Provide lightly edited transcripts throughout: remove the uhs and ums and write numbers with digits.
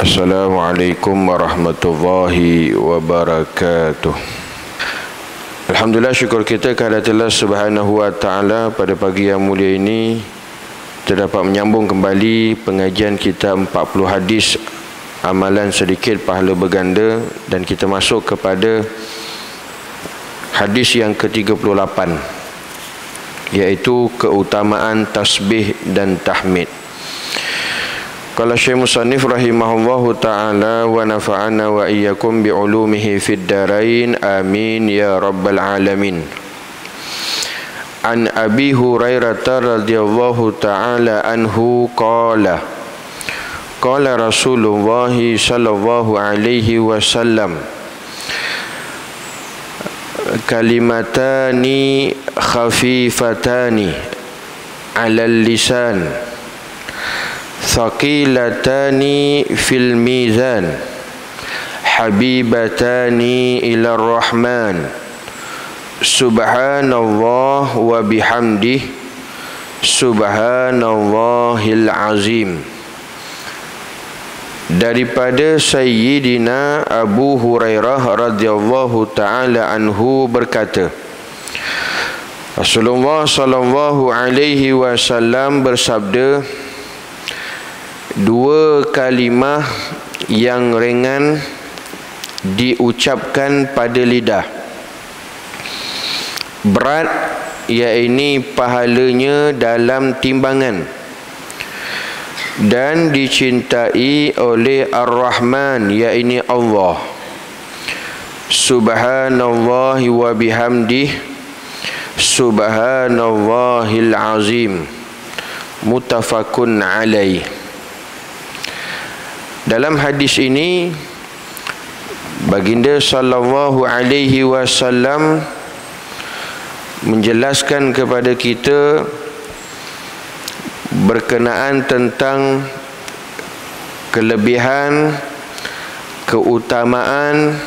Assalamualaikum warahmatullahi wabarakatuh. Alhamdulillah, syukur kita kehadirat Allah Subhanahu wa taala pada pagi yang mulia ini kita dapat menyambung kembali pengajian kita 40 hadis amalan sedikit pahala berganda, dan kita masuk kepada hadis yang ke-38, iaitu keutamaan tasbih dan tahmid. Qala Syekh Musannif rahimahullahu ta'ala wa nafa'ana wa iyyakum bi'ulumihi fid darain amin ya rabbal alamin. An Abi Hurairah radhiyallahu ta'ala anhu qala qala Rasulullah sallallahu alaihi wasallam kalimatani khafifatani 'alal lisan thaqilatani fil mizan habibatani ila rahman subhanallah wa bihamdih subhanallahil azim. Daripada Sayyidina Abu Hurairah radhiyallahu ta'ala anhu berkata, Rasulullah sallallahu alaihi wasallam bersabda, dua kalimah yang ringan diucapkan pada lidah, berat iaitu pahalanya dalam timbangan, dan dicintai oleh Ar-Rahman iaitu Allah. Subhanallah wa bihamdih subhanallahil azim. Muttafaqun alaih. Dalam hadis ini baginda sallallahu alaihi wasallam menjelaskan kepada kita berkenaan tentang kelebihan, keutamaan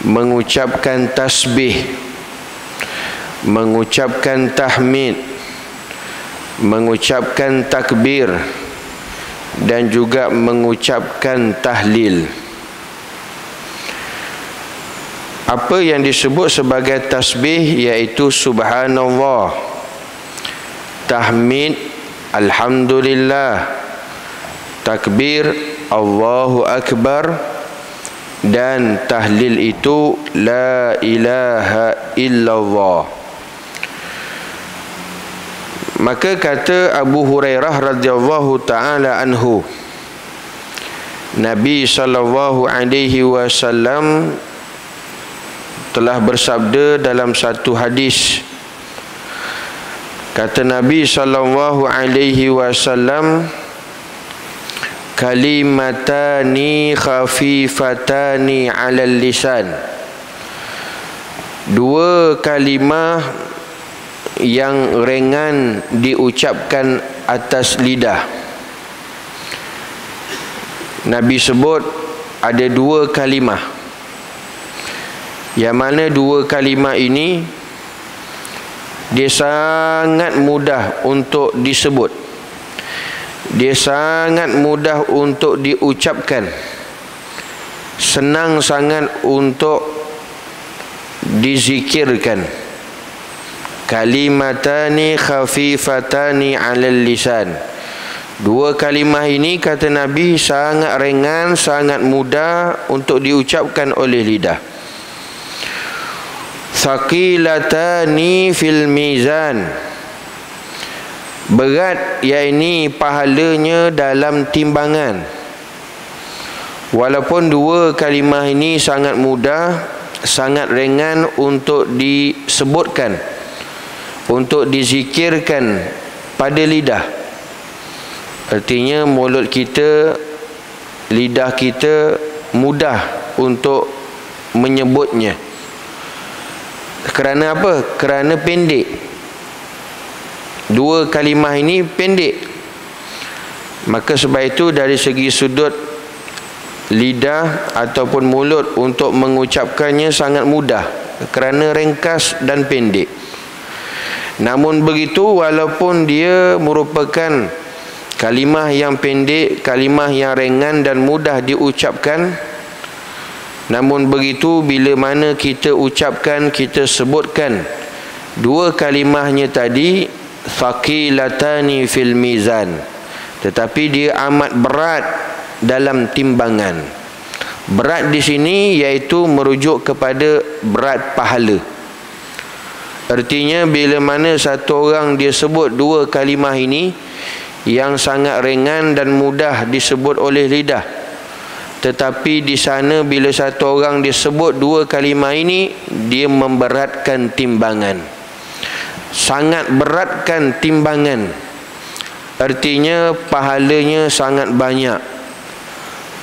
mengucapkan tasbih, mengucapkan tahmid, mengucapkan takbir, dan juga mengucapkan tahlil. Apa yang disebut sebagai tasbih iaitu subhanallah, tahmid alhamdulillah, takbir Allahu akbar, dan tahlil itu la ilaha illallah. Maka kata Abu Hurairah radhiyallahu ta'ala anhu, Nabi sallallahu alaihi wasallam telah bersabda dalam satu hadis. Kata Nabi sallallahu alaihi wasallam, kalimatani khafifatani 'alal lisan. Dua kalimah yang ringan diucapkan atas lidah. Nabi sebut ada dua kalimah, yang mana dua kalimah ini dia sangat mudah untuk disebut, dia sangat mudah untuk diucapkan, senang sangat untuk dizikirkan. Kalimatani khafifatani 'alal lisan. Dua kalimah ini kata Nabi sangat ringan, sangat mudah untuk diucapkan oleh lidah. Thaqilatani fil mizan. Berat iaitu pahalanya dalam timbangan. Walaupun dua kalimah ini sangat mudah, sangat ringan untuk disebutkan, untuk dizikirkan pada lidah. Artinya mulut kita, lidah kita mudah untuk menyebutnya. Kerana apa? Kerana pendek. Dua kalimah ini pendek. Maka sebab itu dari segi sudut lidah ataupun mulut untuk mengucapkannya sangat mudah, kerana ringkas dan pendek. Namun begitu, walaupun dia merupakan Kalimah yang pendek, kalimah yang ringan dan mudah diucapkan. Namun begitu, bila mana kita ucapkan, kita sebutkan dua kalimahnya tadi, thaqilatani fil mizan, tetapi dia amat berat dalam timbangan. Berat di sini iaitu merujuk kepada berat pahala. Artinya bila mana satu orang dia sebut dua kalimah ini yang sangat ringan dan mudah disebut oleh lidah, tetapi di sana bila satu orang dia sebut dua kalimah ini, dia memberatkan timbangan, sangat beratkan timbangan. Artinya pahalanya sangat banyak.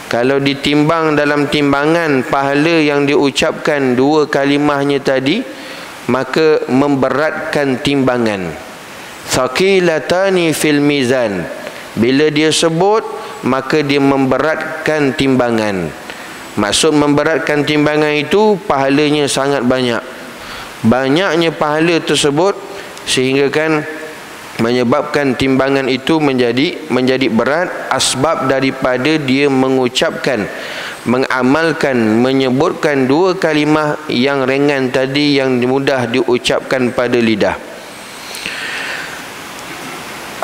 Kalau ditimbang dalam timbangan pahala yang diucapkan dua kalimahnya tadi, maka memberatkan timbangan. Thaqilatani fil mizan, bila dia sebut maka dia memberatkan timbangan. Maksud memberatkan timbangan itu pahalanya sangat banyak. Banyaknya pahala tersebut sehingga kan menyebabkan timbangan itu menjadi berat, asbab daripada dia mengucapkan, mengamalkan, menyebutkan dua kalimah yang ringan tadi yang mudah diucapkan pada lidah.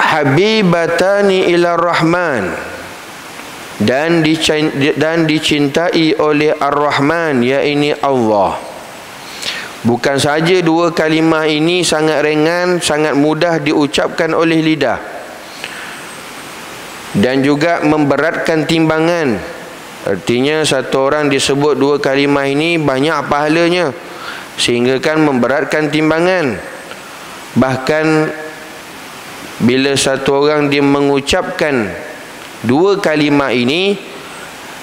Habibatani ila Rahman, dan dicintai oleh Ar-Rahman, yakni Allah. Bukan saja dua kalimah ini sangat ringan, sangat mudah diucapkan oleh lidah, dan juga memberatkan timbangan. Artinya satu orang disebut dua kalimah ini banyak pahalanya, sehingga kan memberatkan timbangan. Bahkan bila satu orang dia mengucapkan dua kalimah ini,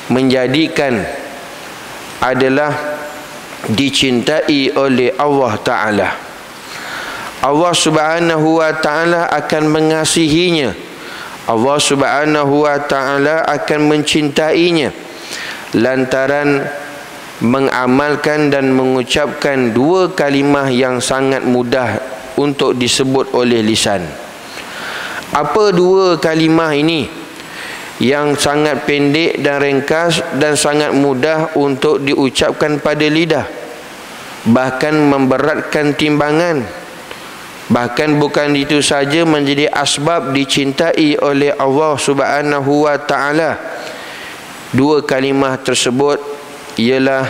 menjadikan adalah dicintai oleh Allah Ta'ala. Allah Subhanahu wa Ta'ala akan mengasihinya. Allah Subhanahu wa Ta'ala akan mencintainya lantaran mengamalkan dan mengucapkan dua kalimah yang sangat mudah untuk disebut oleh lisan. Apa dua kalimah ini yang sangat pendek dan ringkas dan sangat mudah untuk diucapkan pada lidah, bahkan memberatkan timbangan? Bahkan bukan itu saja, menjadi asbab dicintai oleh Allah Subhanahu wa Ta'ala. Dua kalimah tersebut ialah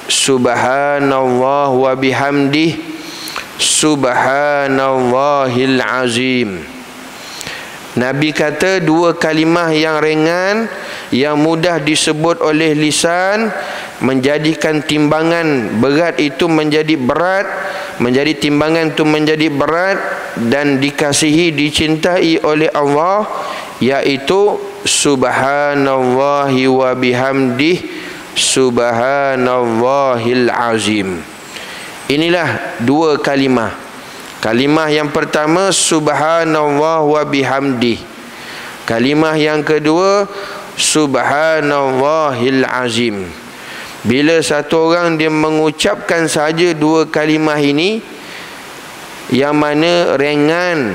Subhanallah wa bihamdih, Subhanallahil azim. Nabi kata dua kalimah yang ringan, yang mudah disebut oleh lisan, menjadikan timbangan berat itu menjadi berat, menjadi timbangan itu menjadi berat dan dikasihi, dicintai oleh Allah, yaitu Subhanallahi wa bihamdih, Subhanallahil azim. Inilah dua kalimah. Kalimah yang pertama Subhanallah wa bihamdih. Kalimah yang kedua Subhanallahil azim. Bila satu orang dia mengucapkan saja dua kalimah ini, yang mana ringan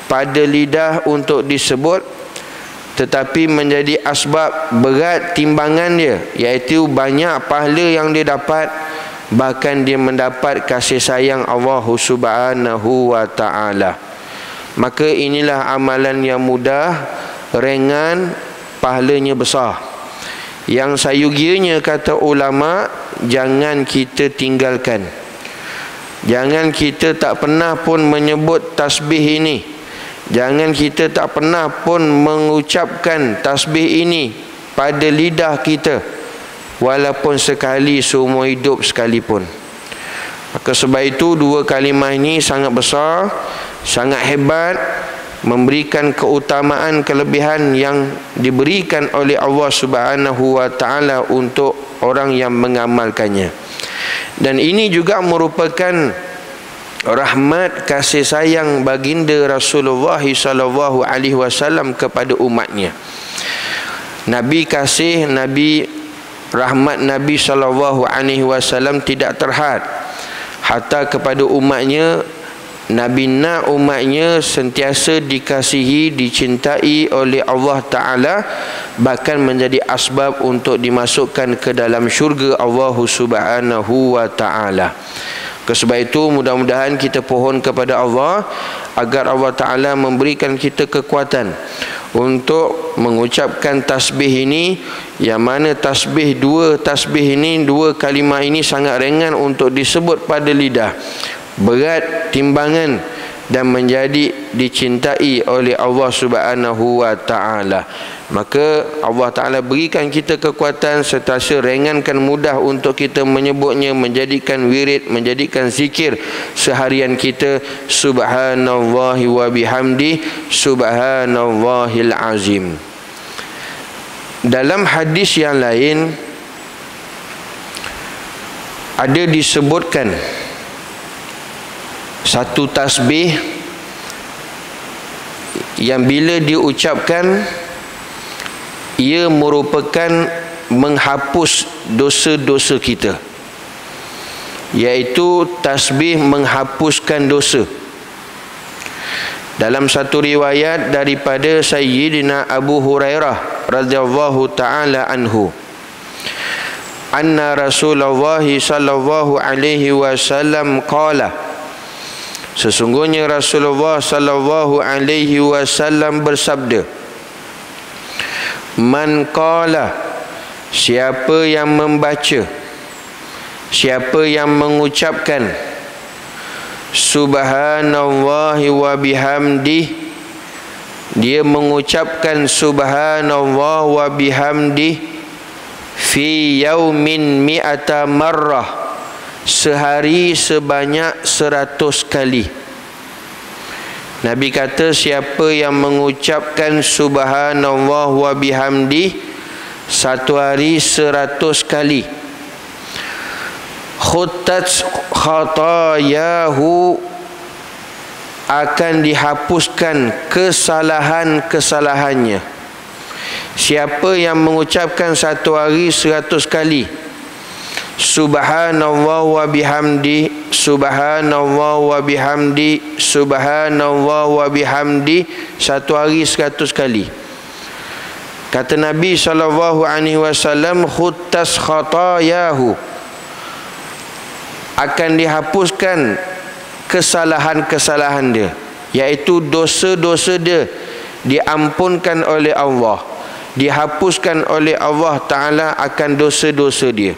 pada lidah untuk disebut, tetapi menjadi asbab berat timbangan dia, iaitu banyak pahala yang dia dapat, bahkan dia mendapat kasih sayang Allah Subhanahu wa Ta'ala. Maka inilah amalan yang mudah, ringan, pahalanya besar, yang sayugianya kata ulama, jangan kita tinggalkan. Jangan kita tak pernah pun menyebut tasbih ini, jangan kita tak pernah pun mengucapkan tasbih ini pada lidah kita, walaupun sekali seumur hidup sekalipun. Maka sebab itu dua kalimah ini sangat besar, sangat hebat, memberikan keutamaan, kelebihan yang diberikan oleh Allah Subhanahu wa Ta'ala untuk orang yang mengamalkannya. Dan ini juga merupakan rahmat kasih sayang baginda Rasulullah sallallahu alaihi wasallam kepada umatnya. Nabi kasih, rahmat Nabi SAW tidak terhad, hatta kepada umatnya Nabi nak umatnya sentiasa dikasihi, dicintai oleh Allah Ta'ala, bahkan menjadi asbab untuk dimasukkan ke dalam syurga Allah Subhanahu wa Ta'ala. Sebab itu mudah-mudahan kita pohon kepada Allah agar Allah Ta'ala memberikan kita kekuatan untuk mengucapkan tasbih ini, yang mana dua tasbih ini, dua kalimah ini sangat ringan untuk disebut pada lidah, berat timbangan dan menjadi dicintai oleh Allah Subhanahu wa Ta'ala. Maka Allah Ta'ala berikan kita kekuatan serta ringankan mudah untuk kita menyebutnya, menjadikan wirid, menjadikan zikir seharian kita. Subhanallahi wa bihamdi, subhanallahil azim. Dalam hadis yang lain ada disebutkan satu tasbih yang bila diucapkan ia merupakan menghapus dosa-dosa kita, iaitu tasbih menghapuskan dosa. Dalam satu riwayat daripada Sayyidina Abu Hurairah radhiyallahu ta'ala anhu, anna Rasulullah sallallahu alaihi wasallam qala, sesungguhnya Rasulullah sallallahu alaihi wasallam bersabda, man qala, siapa yang membaca, siapa yang mengucapkan subhanallahi wa bihamdih, dia mengucapkan subhanallah wa bihamdih fi yaumin mi'ata marrah, sehari sebanyak 100 kali. Nabi kata siapa yang mengucapkan subhanallah wa bihamdi satu hari 100 kali, khuttat khatayahu, akan dihapuskan kesalahan-kesalahannya. Siapa yang mengucapkan satu hari 100 kali subhanallah wa bihamdi, subhanallah wa bihamdi, subhanallah wa bihamdi, satu hari 100 kali, kata Nabi SAW, khuttas khatayahu, akan dihapuskan kesalahan-kesalahan dia, iaitu dosa-dosa dia diampunkan oleh Allah, dihapuskan oleh Allah Ta'ala akan dosa-dosa dia.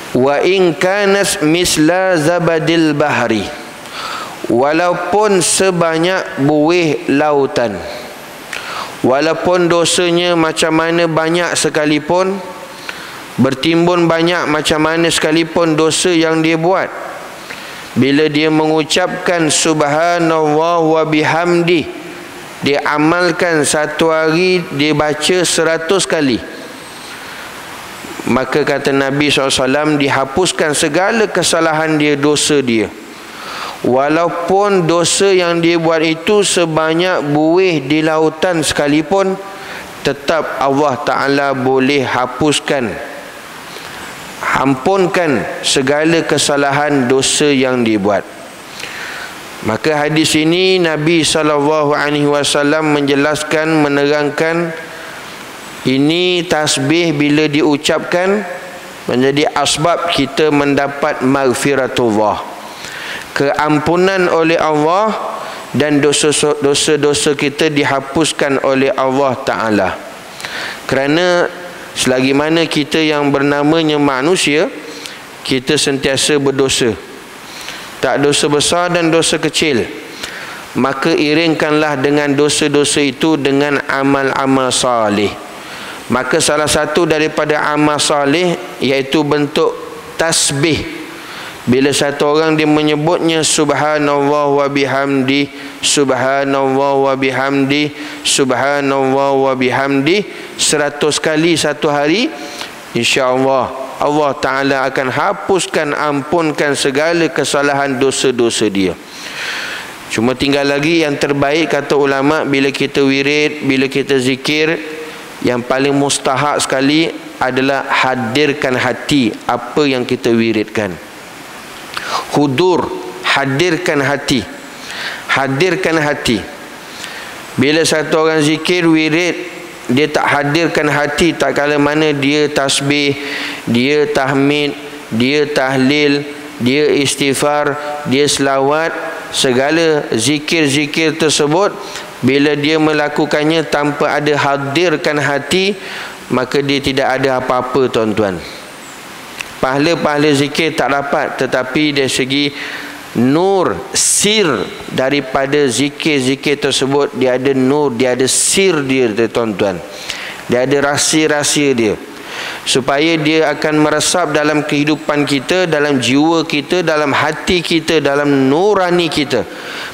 Wa in kanat misla zabadil bahri, walaupun sebanyak buih lautan, walaupun dosanya macam mana banyak sekalipun, bertimbun banyak macam mana sekalipun dosa yang dia buat, bila dia mengucapkan subhanallah wa bihamdi, dia amalkan satu hari dia baca 100 kali, maka kata Nabi SAW, dihapuskan segala kesalahan dia, dosa dia. Walaupun dosa yang dia buat itu sebanyak buih di lautan sekalipun, tetap Allah Ta'ala boleh hapuskan, ampunkan segala kesalahan dosa yang dia buat. Maka hadis ini Nabi SAW menjelaskan, menerangkan, ini tasbih bila diucapkan menjadi asbab kita mendapat maghfiratullah, keampunan oleh Allah, dan dosa-dosa kita dihapuskan oleh Allah Ta'ala. Kerana selagi mana kita yang bernamanya manusia, kita sentiasa berdosa, tak dosa besar dan dosa kecil, maka iringkanlah dengan dosa-dosa itu dengan amal-amal salih. Maka salah satu daripada amal salih iaitu bentuk tasbih. Bila satu orang dia menyebutnya subhanallah wa bihamdi, subhanallah wa bihamdi, subhanallah wa bihamdi 100 kali satu hari, insya-Allah Allah Ta'ala akan hapuskan, ampunkan segala kesalahan dosa-dosa dia. Cuma tinggal lagi yang terbaik, kata ulama, bila kita wirid, bila kita zikir, yang paling mustahak sekali adalah hadirkan hati apa yang kita wiridkan. Hudur, hadirkan hati. Hadirkan hati. Bila satu orang zikir wirid, dia tak hadirkan hati, tak kala mana dia tasbih, dia tahmid, dia tahlil, dia istighfar, dia selawat, segala zikir-zikir tersebut, bila dia melakukannya tanpa ada hadirkan hati, maka dia tidak ada apa-apa, tuan-tuan. Pahala-pahala zikir tak dapat, tetapi dari segi nur, sir daripada zikir-zikir tersebut, dia ada nur, dia ada sir dia, tuan-tuan. Dia ada rahsia-rahsia dia, supaya dia akan meresap dalam kehidupan kita, dalam jiwa kita, dalam hati kita, dalam nurani kita.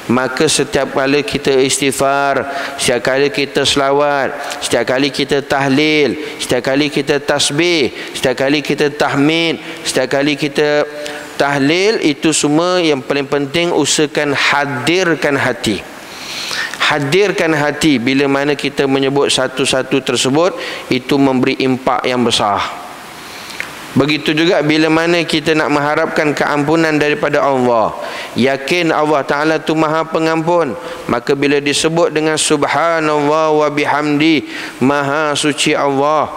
Maka setiap kali kita istighfar, setiap kali kita selawat, setiap kali kita tahlil, setiap kali kita tasbih, setiap kali kita tahmid, setiap kali kita tahlil, itu semua yang paling penting usahakan hadirkan hati. Hadirkan hati. Bila mana kita menyebut satu-satu tersebut, itu memberi impak yang besar. Begitu juga bila mana kita nak mengharapkan keampunan daripada Allah, yakin Allah Ta'ala tu maha pengampun, maka bila disebut dengan subhanallah wa bihamdi, maha suci Allah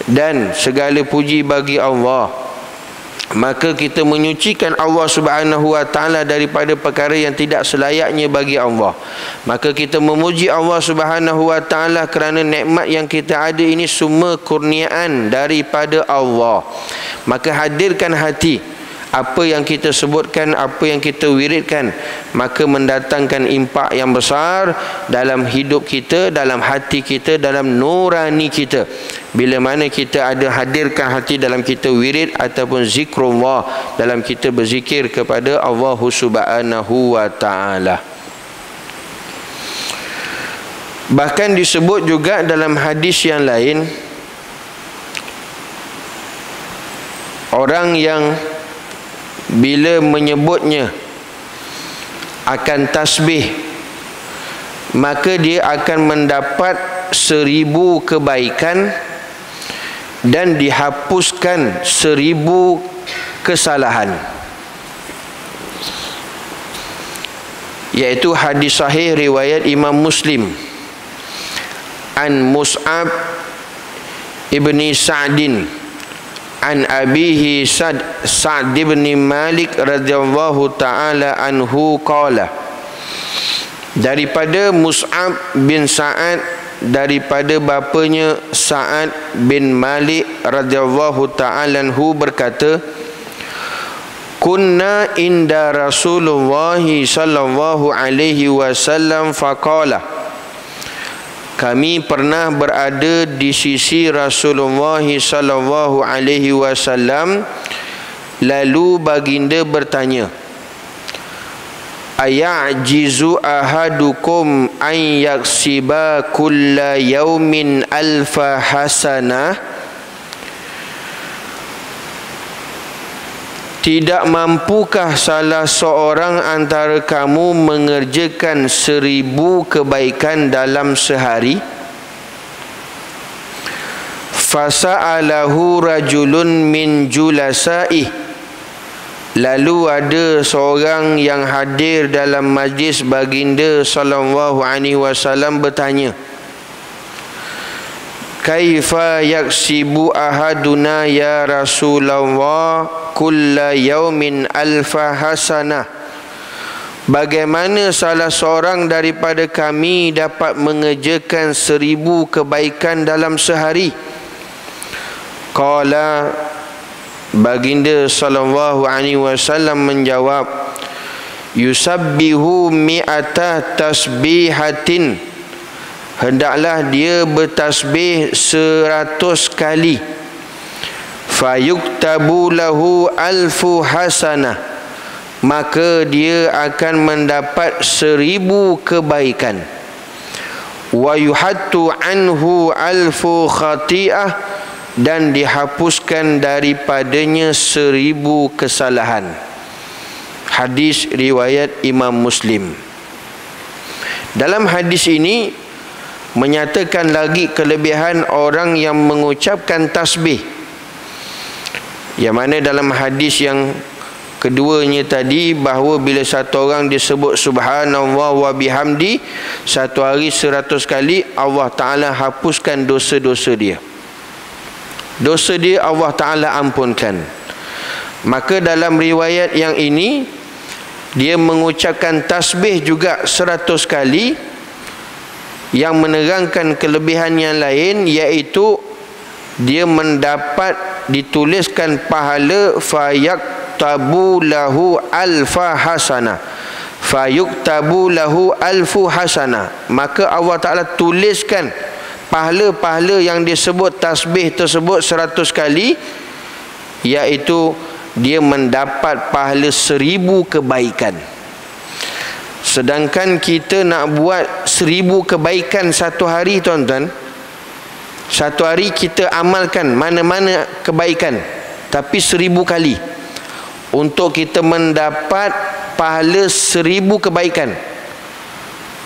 dan segala puji bagi Allah, maka kita menyucikan Allah Subhanahu wa Ta'ala daripada perkara yang tidak selayaknya bagi Allah. Maka kita memuji Allah Subhanahu wa Ta'ala kerana nikmat yang kita ada ini semua kurniaan daripada Allah. Maka hadirkan hati. Apa yang kita sebutkan, apa yang kita wiridkan, maka mendatangkan impak yang besar dalam hidup kita, dalam hati kita, dalam nurani kita. Bila mana kita ada hadirkan hati dalam kita wirid ataupun zikrullah, dalam kita berzikir kepada Allah Subhanahu wa Ta'ala. Bahkan disebut juga dalam hadis yang lain, orang yang bila menyebutnya akan tasbih, maka dia akan mendapat 1000 kebaikan dan dihapuskan 1000 kesalahan. Iaitu hadis sahih riwayat Imam Muslim an Mus'ab ibni Sa'din an abihi Sa'd ibn Malik radhiyallahu ta'ala anhu qala, daripada Mus'ab bin Sa'ad, daripada bapanya Sa'ad bin Malik radhiyallahu ta'ala anhu berkata, kunna inda Rasulullah sallallahu alaihi wasallam faqala, kami pernah berada di sisi Rasulullah sallallahu alaihi wasallam, lalu baginda bertanya, ayajizu ahadukum an yaksiba kulla yaumin alfa hasanah, tidak mampukah salah seorang antara kamu mengerjakan 1000 kebaikan dalam sehari? Fasa'alahu rajulun min julasa'ih, lalu ada seorang yang hadir dalam majlis baginda sallallahu alaihi wasallam bertanya, kaifa yaksibu ahaduna ya Rasulullah kulla yaumin alfa hasanah, bagaimana salah seorang daripada kami dapat mengerjakan 1000 kebaikan dalam sehari? Qala, baginda sallallahu alaihi wasallam menjawab, yusabbihu mi'ata tasbihatin, hendaklah dia bertasbih 100 kali. Fayuktabu lahu alfu hasanah, maka dia akan mendapat 1000 kebaikan. Wa yuhattu anhu alfu khati'ah, dan dihapuskan daripadanya 1000 kesalahan. Hadis riwayat Imam Muslim. Dalam hadis ini menyatakan lagi kelebihan orang yang mengucapkan tasbih, yang mana dalam hadis yang keduanya tadi, bahawa bila satu orang disebut subhanallah wa bihamdi satu hari 100 kali, Allah Ta'ala hapuskan dosa-dosa dia. Dosa dia Allah Ta'ala ampunkan. Maka dalam riwayat yang ini, dia mengucapkan tasbih juga 100 kali, yang menerangkan kelebihan yang lain, iaitu dia mendapat dituliskan pahala fayuktabu lahu alfa hasanah. Fayuktabu lahu alfu hasanah. Maka Allah Ta'ala tuliskan pahala-pahala yang disebut tasbih tersebut 100 kali, iaitu dia mendapat pahala 1000 kebaikan. Sedangkan kita nak buat 1000 kebaikan satu hari, tuan-tuan, satu hari kita amalkan mana-mana kebaikan, tapi 1000 kali untuk kita mendapat pahala 1000 kebaikan,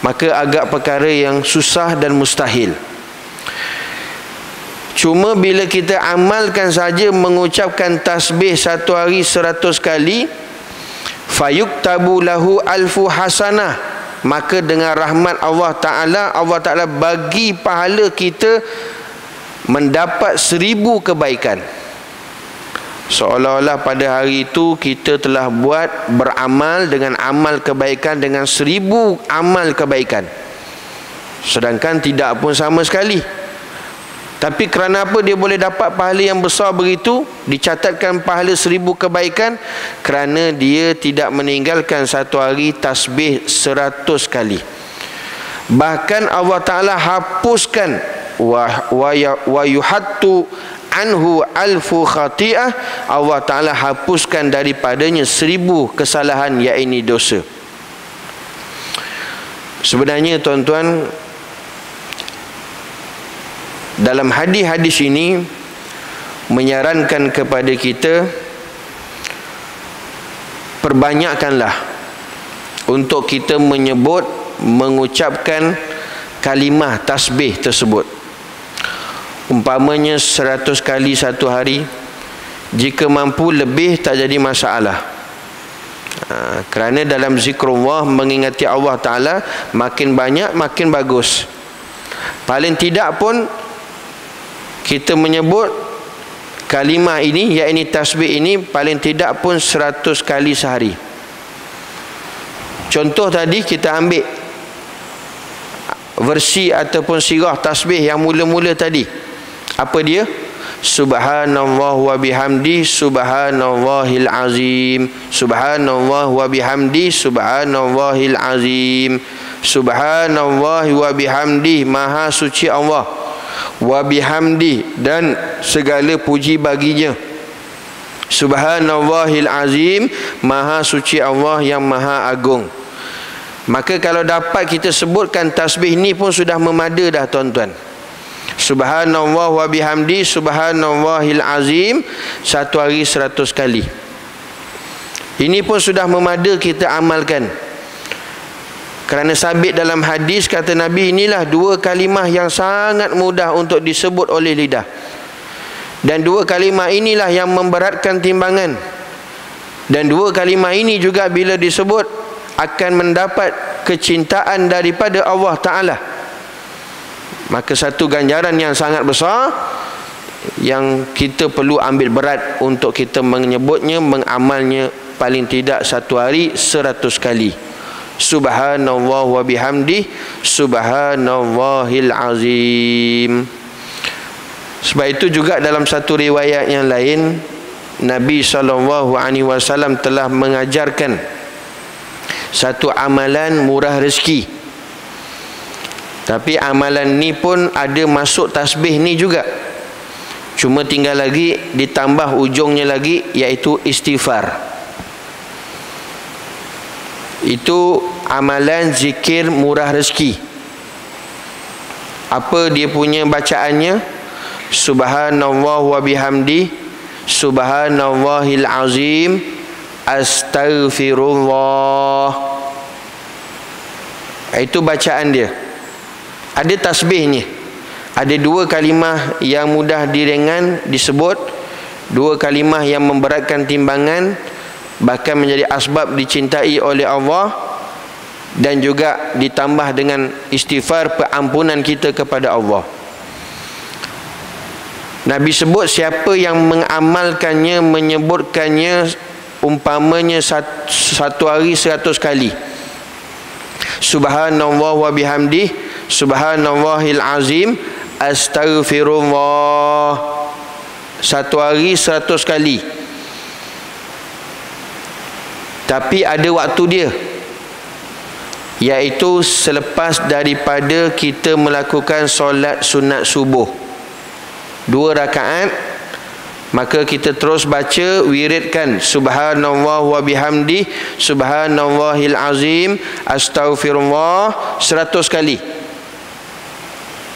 maka agak perkara yang susah dan mustahil. Cuma bila kita amalkan saja mengucapkan tasbih satu hari 100 kali, fayuktabu lahu alfu hasanah, maka dengan rahmat Allah Ta'ala bagi pahala kita mendapat 1000 kebaikan. Seolah-olah pada hari itu kita telah beramal dengan amal kebaikan dengan 1000 amal kebaikan, sedangkan tidak pun sama sekali. Tapi kerana apa dia boleh dapat pahala yang besar begitu, dicatatkan pahala 1000 kebaikan? Kerana dia tidak meninggalkan satu hari tasbih 100 kali. Bahkan Allah Ta'ala hapuskan wa yuhattu anhu alfu khati'ah, Allah Ta'ala hapuskan daripadanya 1000 kesalahan, iaitu dosa. Sebenarnya tuan-tuan, dalam hadis-hadis ini menyarankan kepada kita, perbanyakkanlah untuk kita mengucapkan kalimah tasbih tersebut. Umpamanya 100 kali satu hari, jika mampu lebih tak jadi masalah. Kerana dalam zikrullah, mengingati Allah Ta'ala, makin banyak makin bagus. Paling tidak pun kita menyebut kalimah ini, iaitu tasbih ini, paling tidak pun 100 kali sehari. Contoh tadi kita ambil versi ataupun sirah tasbih yang mula-mula tadi. Apa dia? Subhanallah wa bihamdi subhanallahil azim. Subhanallah wa bihamdi subhanallahil azim. Subhanallah wa bihamdi, maha suci Allah, wa bihamdi, dan segala puji baginya. Subhanallahil azim, maha suci Allah yang maha agung. Maka kalau dapat kita sebutkan tasbih ni pun sudah memada dah, tuan-tuan. Subhanallah wa bihamdi subhanallahil azim satu hari 100 kali. Ini pun sudah memada kita amalkan. Kerana sabit dalam hadis, kata Nabi, inilah dua kalimah yang sangat mudah untuk disebut oleh lidah. Dan dua kalimah inilah yang memberatkan timbangan. Dan dua kalimah ini juga bila disebut akan mendapat kecintaan daripada Allah Ta'ala. Maka satu ganjaran yang sangat besar yang kita perlu ambil berat untuk kita menyebutnya, mengamalnya paling tidak satu hari 100 kali. Subhanallah wa bihamdi subhanallahil azim. Sebab itu juga dalam satu riwayat yang lain, Nabi SAW telah mengajarkan satu amalan murah rezeki. Tapi amalan ni pun ada masuk tasbih ni juga, cuma tinggal lagi ditambah ujungnya lagi, iaitu istighfar. Itu amalan zikir murah rezeki. Apa dia punya bacaannya? Subhanallah wa bihamdi subhanallahil azim astaghfirullah. Itu bacaan dia. Ada tasbihnya. Ada dua kalimah yang mudah direngan disebut, dua kalimah yang memberatkan timbangan, bahkan menjadi asbab dicintai oleh Allah, dan juga ditambah dengan istighfar pengampunan kita kepada Allah. Nabi sebut siapa yang mengamalkannya, menyebutkannya umpamanya satu hari 100 kali, subhanallah wa bihamdih, subhanallahil azim, astaghfirullah, satu hari 100 kali. Tapi ada waktu dia, iaitu selepas daripada kita melakukan solat sunat subuh 2 rakaat, maka kita terus baca, wiridkan subhanallah wa bihamdi, subhanallahil azim, astaghfirullah 100 kali.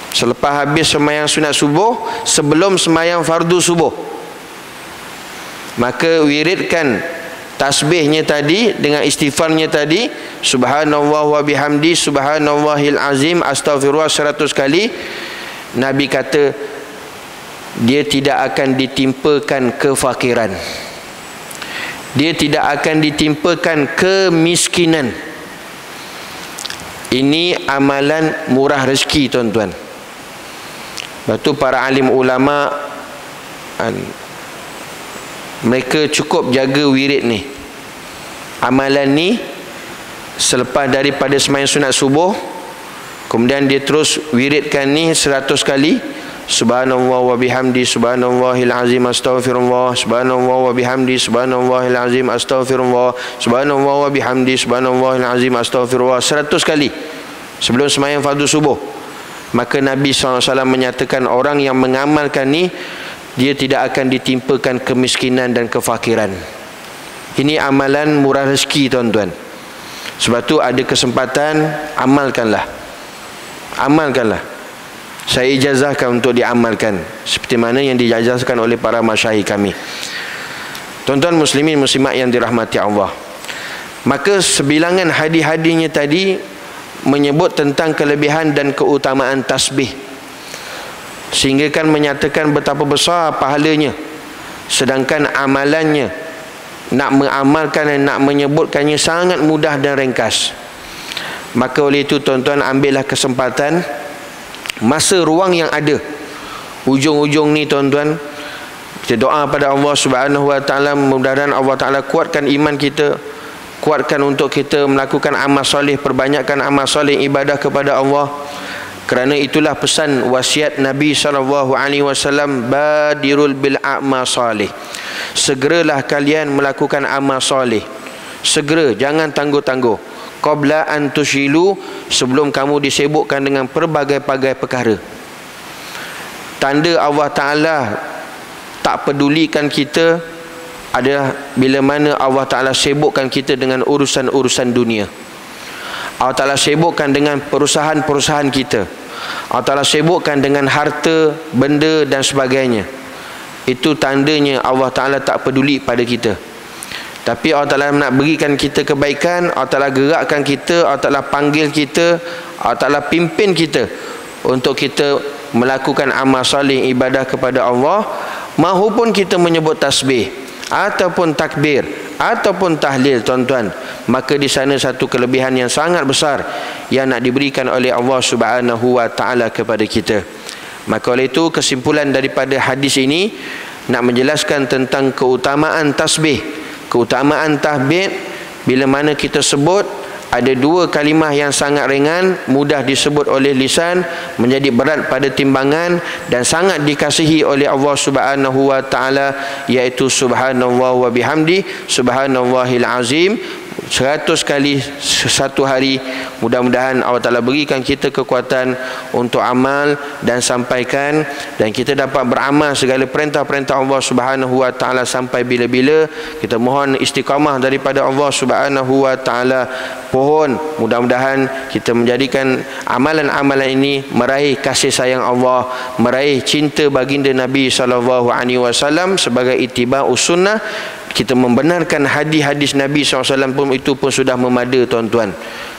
Selepas habis sembahyang sunat subuh, sebelum sembahyang fardu subuh, maka wiridkan tasbihnya tadi dengan istighfarnya tadi, subhanallah wa bihamdi, subhanallahil azim, astaghfirullah 100 kali. Nabi kata dia tidak akan ditimpakan kefakiran, dia tidak akan ditimpakan kemiskinan. Ini amalan murah rezeki, tuan-tuan. Lepas tu para alim ulama, mereka cukup jaga wirid ni. Amalan ni selepas daripada sembahyang sunat subuh, kemudian dia terus wiridkan ni 100 kali, subhanallah wa bihamdi, subhanallahil azim, astaghfirullah, subhanallah wa bihamdi, subhanallahil azim, astaghfirullah, subhanallah wa bihamdi, subhanallahil azim, astaghfirullah 100 kali sebelum sembahyang fardu subuh. Maka Nabi SAW menyatakan orang yang mengamalkan ni, dia tidak akan ditimpakan kemiskinan dan kefakiran. Ini amalan murah rezeki, tuan-tuan. Sebab tu ada kesempatan, amalkanlah. Amalkanlah. Saya ijazahkan untuk diamalkan, seperti mana yang dijazahkan oleh para masyayikh kami. Tuan-tuan muslimin muslimat yang dirahmati Allah, maka sebilangan hadis-hadisnya tadi menyebut tentang kelebihan dan keutamaan tasbih, sehingga kan menyatakan betapa besar pahalanya. Sedangkan amalannya, nak mengamalkan dan nak menyebutkannya sangat mudah dan ringkas. Maka oleh itu tuan-tuan, ambillah kesempatan, masa ruang yang ada, ujung-ujung ni tuan-tuan, kita doa pada Allah Subhanahu wa taala, mudah-mudahan Allah taala kuatkan iman kita, kuatkan untuk kita melakukan amal soleh, perbanyakkan amal soleh, ibadah kepada Allah. Kerana itulah pesan wasiat Nabi SAW, badirul bil a'mal soleh, segeralah kalian melakukan amal soleh, segera, jangan tangguh-tangguh, qabla an tushilu, sebelum kamu disibukkan dengan pelbagai-bagai perkara. Tanda Allah Ta'ala tak pedulikan kita adalah bila mana Allah Ta'ala sibukkan kita dengan urusan-urusan dunia. Allah Ta'ala sibukkan dengan perusahaan-perusahaan kita. Allah Ta'ala sibukkan dengan harta, benda dan sebagainya. Itu tandanya Allah Ta'ala tak peduli pada kita. Tapi Allah Ta'ala nak berikan kita kebaikan, Allah Ta'ala gerakkan kita, Allah Ta'ala panggil kita, Allah Ta'ala pimpin kita untuk kita melakukan amal salih, ibadah kepada Allah, mahupun kita menyebut tasbih ataupun takbir ataupun tahlil, tuan-tuan, maka di sana satu kelebihan yang sangat besar yang nak diberikan oleh Allah Subhanahu wa taala kepada kita. Maka oleh itu kesimpulan daripada hadis ini nak menjelaskan tentang keutamaan tasbih, keutamaan tahmid. Bila mana kita sebut, ada dua kalimah yang sangat ringan, mudah disebut oleh lisan, menjadi berat pada timbangan dan sangat dikasihi oleh Allah Subhanahu wa taala, iaitu subhanallah wa bihamdi, subhanallahil azim, 100 kali satu hari. Mudah-mudahan Allah Ta'ala berikan kita kekuatan untuk amal dan sampaikan, dan kita dapat beramal segala perintah-perintah Allah Subhanahu wa taala sampai bila-bila. Kita mohon istiqamah daripada Allah Subhanahu wa taala. Pohon mudah-mudahan kita menjadikan amalan-amalan ini meraih kasih sayang Allah, meraih cinta baginda Nabi SAW sebagai ittiba'us sunnah, kita membenarkan hadis-hadis Nabi SAW pun, itu pun sudah memada tuan-tuan.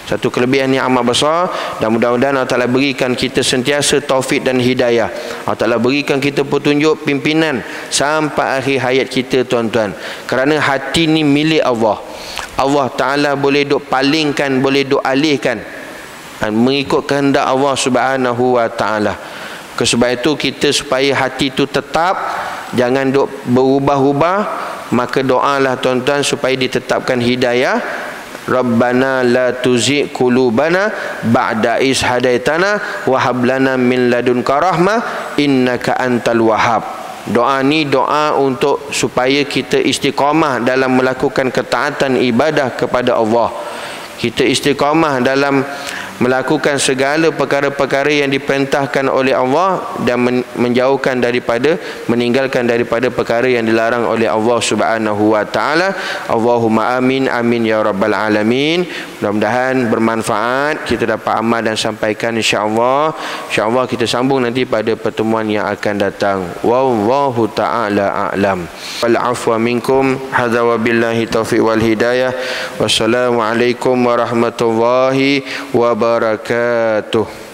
Satu kelebihan yang amat besar, dan mudah-mudahan Allah Ta'ala berikan kita sentiasa taufik dan hidayah. Allah Ta'ala berikan kita petunjuk pimpinan sampai akhir hayat kita tuan-tuan. Kerana hati ni milik Allah. Allah Ta'ala boleh duk palingkan, boleh duk alihkan mengikut kehendak Allah Subhanahu wa Ta'ala. Sebab itu kita supaya hati itu tetap, jangan duk berubah-ubah, maka doalah tuan-tuan supaya ditetapkan hidayah. Rabbana la tuzigh qulubana ba'da is hadaitana wa hab lana min ladunka rahmah innaka antal wahhab. Doa ni doa untuk supaya kita istiqamah dalam melakukan ketaatan ibadah kepada Allah. Kita istiqamah dalam melakukan segala perkara-perkara yang diperintahkan oleh Allah dan menjauhkan daripada, meninggalkan daripada perkara yang dilarang oleh Allah Subhanahu wa Ta'ala. Allahumma amin, amin ya rabbal alamin. Mudah-mudahan bermanfaat, kita dapat amal dan sampaikan insya-Allah. Insya-Allah kita sambung nanti pada pertemuan yang akan datang. Wallahu ta'ala a'lam. Wal afwa minkum. Hadza wa billahi taufiq wal hidayah. Wassalamualaikum warahmatullahi wabarakatuh.